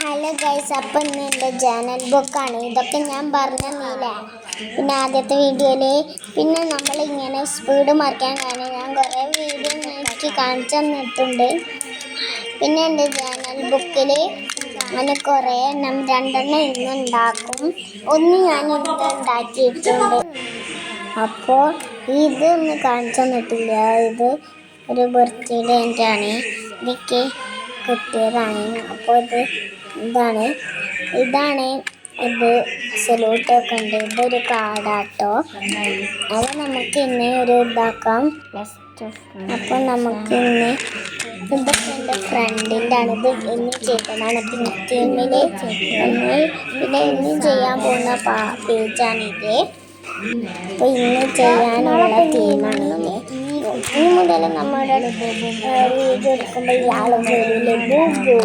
Hello guys, അപ്പം ഇന്ന് എൻ്റെ ജേണൽ ബുക്കാണ്. ഇതൊക്കെ ഞാൻ പറഞ്ഞില്ല പിന്നെ ആദ്യത്തെ വീഡിയോയിൽ. പിന്നെ നമ്മളിങ്ങനെ സ്പീഡ് മറിക്കാൻ കാരണം ഞാൻ കുറേ വീഡിയോ എനിക്ക് കാണിച്ചു തന്നിട്ടുണ്ട്. പിന്നെ എൻ്റെ ജേണൽ ബുക്കിൽ അങ്ങനെ കുറേ രണ്ടെണ്ണം ഇന്ന് ഉണ്ടാക്കും, ഒന്ന് ഞാൻ ഇന്ന് ഉണ്ടാക്കിയിട്ടുണ്ട്. അപ്പോൾ ഇതൊന്ന് കാണിച്ചു തന്നിട്ടില്ല. ഇത് ഒരു ബർത്ത്ഡേ ആണ്, ഇതൊക്കെ കിട്ടിയതാണ്. അപ്പോൾ ഇതാണ് ഇത് സല്യൂട്ടൊക്കെ ഉണ്ട്. ഇതൊരു കാർഡാട്ടോ. അത് നമുക്ക് ഇന്ന് ഒരു ഇതാക്കാം. അപ്പോൾ നമുക്ക് ഇതൊക്കെ എൻ്റെ ഫ്രണ്ടിൻ്റെ ആണ്. ഇത് ഇന്ന് ചെയ്തതാണ്. പിന്നെ ഇന്ന് ചെയ്യാൻ പോകുന്ന പേജാണിത്. അപ്പോൾ ഇന്ന് ചെയ്യാനുള്ള തീമാണിത്. ഇനി മുതൽ നമ്മുടെ വീഡിയോ എടുക്കുമ്പോൾ ഇയാൾ വരില്ലേ, ബൂബു.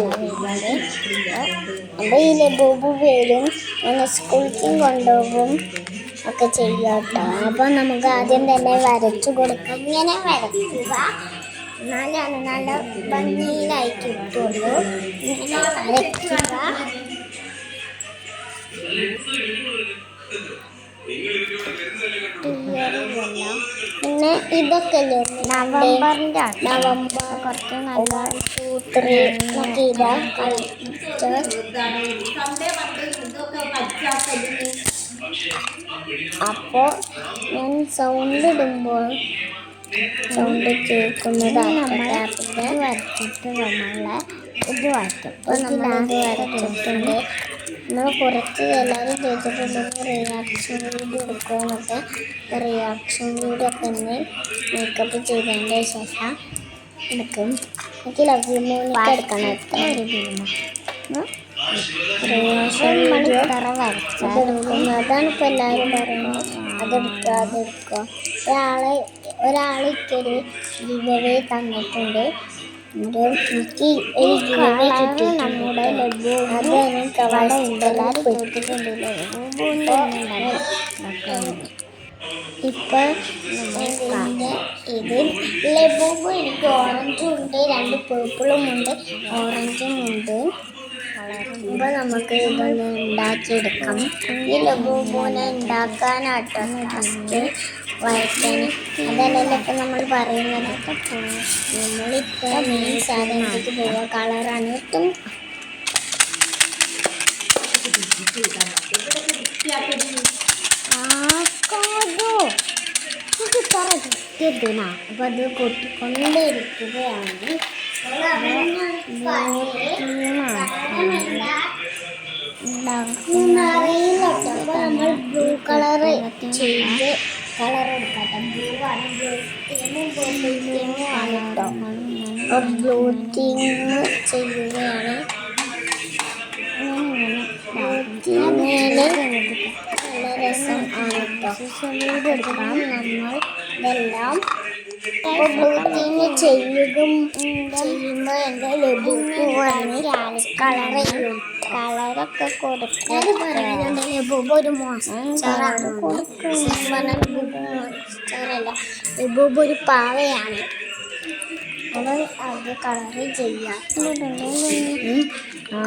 അപ്പോൾ ഈ ലബൂബു വരും, അങ്ങനെ സ്കൂളിലേക്കും കൊണ്ടുപോകും ഒക്കെ ചെയ്യാം കേട്ടോ. അപ്പോൾ നമുക്ക് ആദ്യം തന്നെ വരച്ചു കൊടുക്കാം. ഇങ്ങനെ വരയ്ക്കുക, എന്നാലാണ് നല്ല ഭംഗിയിലായി കിട്ടുള്ളൂ. ഇങ്ങനെ വരയ്ക്കുക. പിന്നെ ഇതൊക്കെ നവംബർ കുറച്ച് നല്ല 2, 3 ഒക്കെ ഇതാ കളിച്ച്. അപ്പോൾ ഞാൻ സൗണ്ട് ഇടുമ്പോൾ സൗണ്ട് കേൾക്കുന്നത് പിന്നെ വരച്ചിട്ട് നമ്മളെ ഇത് വരയ്ക്കും. അപ്പോൾ നമ്മളിത് വരച്ചിട്ടുണ്ട്. നമ്മൾ കുറച്ച് എല്ലാവരും ചോദിച്ചിട്ടുണ്ടെങ്കിൽ റിയാക്ഷൻ വീഡിയോ എടുക്കുമെന്നൊക്കെ. റിയാക്ഷൻ വീഡിയോ ഒക്കെ തന്നെ മേക്കപ്പ് ചെയ്തതിൻ്റെ ശേഷം എടുക്കും. എനിക്ക് ലവ് യു മോനിക്ക് എടുക്കണം. എത്ര ഒരു റിയാക്ഷൻ വീഡിയോ വരച്ചെടുക്കും. അതാണ് ഇപ്പോൾ എല്ലാവരും പറയുന്നത്, അതെടുക്കുക. ഒരാളൊരു ഗിവവേ തന്നിട്ടുണ്ട്. എനിക്ക് ഒരു ഗിവവേ കിട്ടി. നമ്മുടെ ലബു അത് എനിക്ക് അവിടെ ഉണ്ട്, എല്ലാവരും കൊടുത്തിട്ടുണ്ടല്ലോ. ഇപ്പം ഇത് ലബൂബ് എനിക്ക് ഓറഞ്ചും ഉണ്ട്, 2 പേർപ്പിളും ഉണ്ട്, ഓറഞ്ചും ഉണ്ട്. അപ്പോൾ നമുക്ക് ഇതൊന്ന് ഉണ്ടാക്കിയെടുക്കാം. ഈ ലബൂബുവിനെ ഉണ്ടാക്കാനാട്ടോ ടാസ്ക്, വരയ്ക്കാൻ. അതല്ലല്ലോ ഇപ്പം നമ്മൾ പറയുന്നത്. നമ്മളിപ്പോൾ മെയിൻ സാധനത്തേക്ക് പോവുക. കളറാണ് ഏറ്റവും കിട്ടിയതിനാ. അപ്പം അത് കൊട്ടിക്കൊണ്ടേയിരിക്കുകയാണ്. നമ്മൾ ബ്ലൂ കളർ ചെയ്ത് കളർ എടുക്കട്ടെ. ബ്ലൂ ആണ്, ബ്ലൂ തീം ചെയ്യുകയാണ്. നല്ല രസം ആണ് കേട്ടോ. എടുക്കാം നമ്മൾ ഇതെല്ലാം. ബ്ലൂ തീം ചെയ്യുമ്പോൾ എൻ്റെ ലബൂബു കളറൊക്കെ കൊടുക്കുക. ലബൂബ് ഒരു മോൺസ്റ്ററാണ്. മോൺസ്റ്ററല്ല, ലബൂബ് ഒരു പാവയാണ്. നമ്മൾ അത് കളറ് ചെയ്യാം.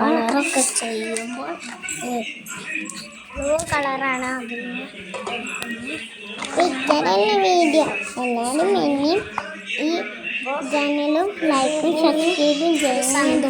കളറൊക്കെ ചെയ്യുമ്പോൾ ബ്ലൂ കളറാണ് അതിന്. ഇത്തരം വീഡിയോ എല്ലാവരും ഇനിയും ഈ ചാനലും ലൈക്കും സബ്സ്ക്രൈബും ചെയ്യുന്നുണ്ട്.